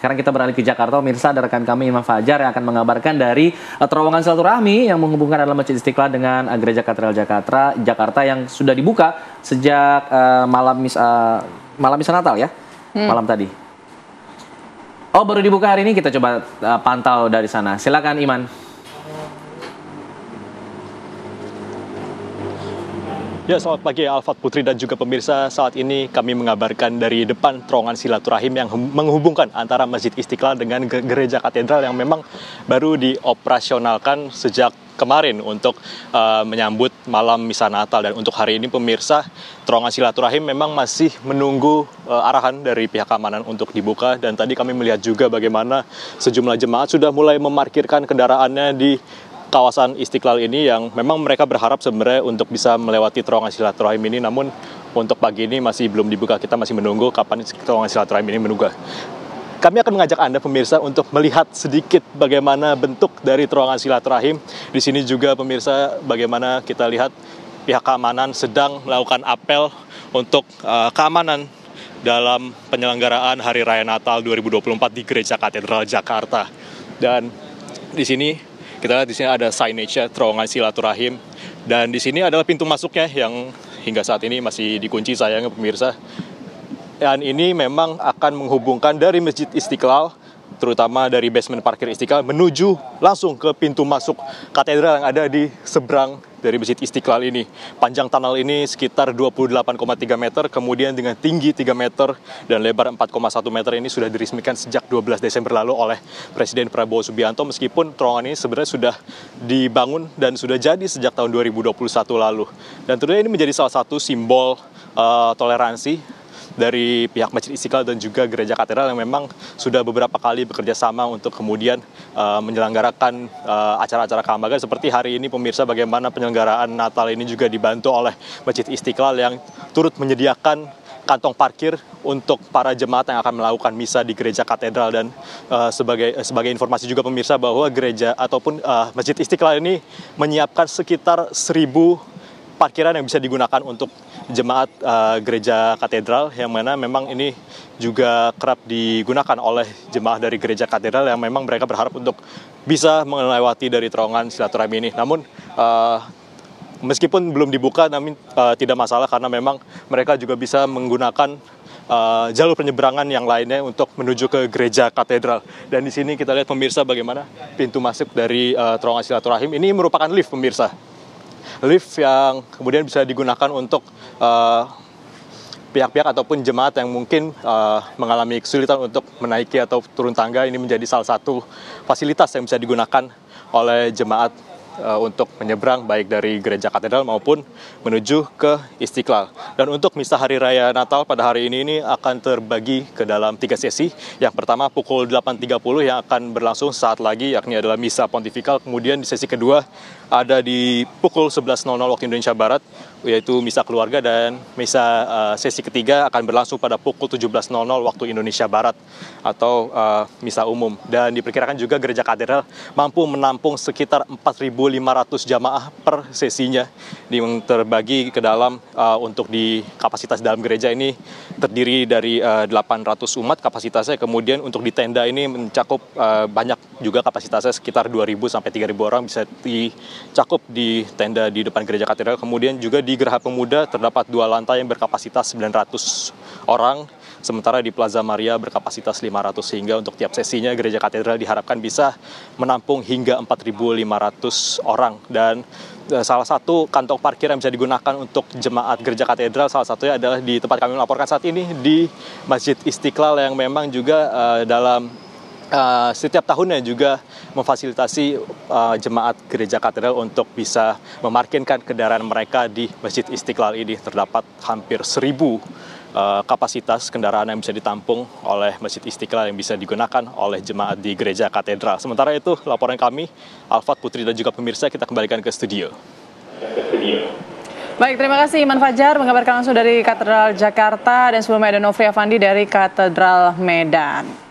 Sekarang kita beralih ke Jakarta, pemirsa, ada rekan kami Imam Fajar yang akan mengabarkan dari terowongan silaturahmi yang menghubungkan adalah Masjid Istiqlal dengan Gereja Katedral Jakarta yang sudah dibuka sejak malam misa Natal ya, malam tadi. Oh, baru dibuka hari ini, kita coba pantau dari sana. Silakan Iman. Ya, selamat pagi Alfat, Putri, dan juga pemirsa. Saat ini kami mengabarkan dari depan terowongan silaturahim yang menghubungkan antara Masjid Istiqlal dengan Gereja Katedral yang memang baru dioperasionalkan sejak kemarin untuk menyambut malam misa Natal. Dan untuk hari ini pemirsa, terowongan silaturahim memang masih menunggu arahan dari pihak keamanan untuk dibuka. Dan tadi kami melihat juga bagaimana sejumlah jemaat sudah mulai memarkirkan kendaraannya di kawasan Istiqlal ini yang memang mereka berharap sebenarnya untuk bisa melewati terowongan silaturahim ini, namun untuk pagi ini masih belum dibuka. Kita masih menunggu kapan terowongan silaturahim ini menunggu. Kami akan mengajak Anda pemirsa untuk melihat sedikit bagaimana bentuk dari terowongan silaturahim. Di sini juga pemirsa bagaimana kita lihat pihak keamanan sedang melakukan apel untuk keamanan dalam penyelenggaraan Hari Raya Natal 2024 di Gereja Katedral Jakarta. Dan di sini kita lihat di sini ada signage-nya terowongan silaturahim, dan di sini adalah pintu masuknya yang hingga saat ini masih dikunci sayangnya pemirsa. Dan ini memang akan menghubungkan dari Masjid Istiqlal, terutama dari basement parkir Istiqlal, menuju langsung ke pintu masuk katedral yang ada di seberang dari Masjid Istiqlal ini. Panjang tunnel ini sekitar 28,3 meter, kemudian dengan tinggi 3 meter dan lebar 4,1 meter ini sudah diresmikan sejak 12 Desember lalu oleh Presiden Prabowo Subianto, meskipun terowongan ini sebenarnya sudah dibangun dan sudah jadi sejak tahun 2021 lalu. Dan tentunya ini menjadi salah satu simbol toleransi dari pihak Masjid Istiqlal dan juga Gereja Katedral yang memang sudah beberapa kali bekerja sama untuk kemudian menyelenggarakan acara-acara kelembagaan seperti hari ini pemirsa, bagaimana penyelenggaraan Natal ini juga dibantu oleh Masjid Istiqlal yang turut menyediakan kantong parkir untuk para jemaat yang akan melakukan misa di Gereja Katedral. Dan sebagai informasi juga pemirsa bahwa gereja ataupun Masjid Istiqlal ini menyiapkan sekitar 1.000 parkiran yang bisa digunakan untuk jemaat Gereja Katedral, yang mana memang ini juga kerap digunakan oleh jemaah dari Gereja Katedral yang memang mereka berharap untuk bisa melewati dari terowongan silaturahmi ini. Namun meskipun belum dibuka, namun tidak masalah karena memang mereka juga bisa menggunakan jalur penyeberangan yang lainnya untuk menuju ke Gereja Katedral. Dan di sini kita lihat pemirsa bagaimana pintu masuk dari terowongan silaturahim ini merupakan lift pemirsa. Lift yang kemudian bisa digunakan untuk pihak-pihak ataupun jemaat yang mungkin mengalami kesulitan untuk menaiki atau turun tangga. Ini menjadi salah satu fasilitas yang bisa digunakan oleh jemaat untuk menyeberang baik dari Gereja Katedral maupun menuju ke Istiqlal. Dan untuk misa Hari Raya Natal pada hari ini akan terbagi ke dalam 3 sesi. Yang pertama pukul 8.30 yang akan berlangsung saat lagi, yakni adalah misa pontifikal. Kemudian di sesi kedua ada di pukul 11.00 waktu Indonesia Barat, yaitu misa keluarga, dan misa sesi ketiga akan berlangsung pada pukul 17.00 waktu Indonesia Barat atau misa umum. Dan diperkirakan juga Gereja Katedral mampu menampung sekitar 4.500 jamaah per sesinya, yang terbagi ke dalam untuk di kapasitas dalam gereja ini terdiri dari 800 umat kapasitasnya. Kemudian untuk di tenda ini mencakup banyak juga kapasitasnya, sekitar 2.000 sampai 3.000 orang bisa dicakup di tenda di depan Gereja Katedral. Kemudian juga di Geraha Pemuda terdapat 2 lantai yang berkapasitas 900 orang, sementara di Plaza Maria berkapasitas 500, sehingga untuk tiap sesinya Gereja Katedral diharapkan bisa menampung hingga 4.500 orang. Dan salah satu kantong parkir yang bisa digunakan untuk jemaat Gereja Katedral salah satunya adalah di tempat kami melaporkan saat ini di Masjid Istiqlal, yang memang juga dalam setiap tahunnya juga memfasilitasi jemaat Gereja Katedral untuk bisa memarkirkan kendaraan mereka di Masjid Istiqlal ini. Terdapat hampir 1.000 kapasitas kendaraan yang bisa ditampung oleh Masjid Istiqlal yang bisa digunakan oleh jemaat di Gereja Katedral. Sementara itu laporan kami, Alfat, Putri, dan juga pemirsa, kita kembalikan ke studio. Baik, terima kasih Iman Fajar mengabarkan langsung dari Katedral Jakarta, dan sebelumnya ada Nofri Afandi dari Katedral Medan.